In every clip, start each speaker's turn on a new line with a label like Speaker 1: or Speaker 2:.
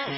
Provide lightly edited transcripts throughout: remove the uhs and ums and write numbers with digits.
Speaker 1: Yeah,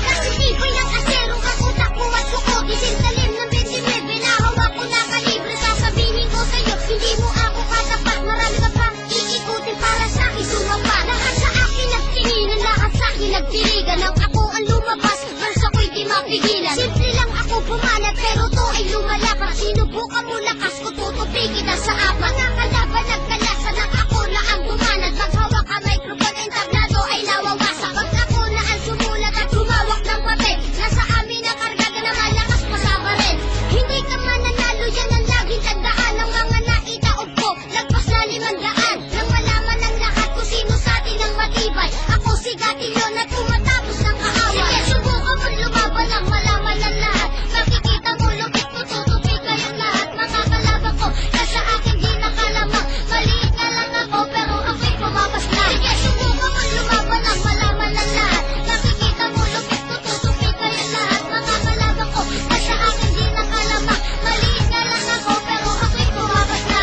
Speaker 1: kasi tikoy ng asero ang utak ko at suko. Disintalim ng 29, nahawak ko na kalibre. Sasabihin ko sa'yo, hindi mo ako katapat. Marami ka pang iikutin para sa'kin sumapa. Lahat sa akin nagtinginan, lahat sa'kin nagtirigan. Nang ako ang lumabas, verse ako'y di mapigilan. Simple lang ako bumanat, pero to ay lumalapat. Sinubukan mo lakas ko, tutupi kita sa apat. Mga kalaban nagkalasan ng ako na ang bumanat. Maghawak ka microphone, entablado ay nawawasak. Pag ako na ang sumulat at humawak ng papel, nasa amin ang karga na malakas pasama rin. Hindi ka mananalo, yan ang laging tandaan ng mga naitaob ko. Lagpas na 500, nang malaman ng lahat kung sino sa atin ang matibay. Ako si Gatillo na tumatapos ng kaaway. Sige, subukan mo lumaban ang malaman ng lahat. Makikita mo lupit ko, tutupi kayong lahat. Mga kalaban ko, nasa akin di nakalamang. Maliit nga lang ako, pero ako'y pumabas na. Sige, subukan mo lumaban ang malaman ng lahat. Makikita mo lupit ko, tutupi kayong lahat. Mga kalaban ko, nasa akin di nakalamang. Maliit nga lang ako, pero ako'y pumabas na.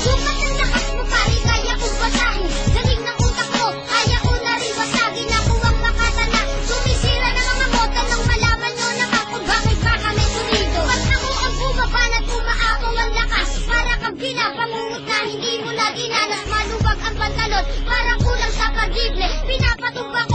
Speaker 1: Sukat ng lakas mo, pari, kaya kong basahin. Galing ng utak mo, kaya ko na rin basagin. Ako ang makatala, sumisira ng mga mota nang malaman nyo na kung bakit ba kami sumido. Pag ako ang bumabanat, umaabang ang lakas. Para kang pinapangungot na hindi mo na dinanas. Malubag ang pantalon, parang kulang sa pag-ible. Pinapatumbak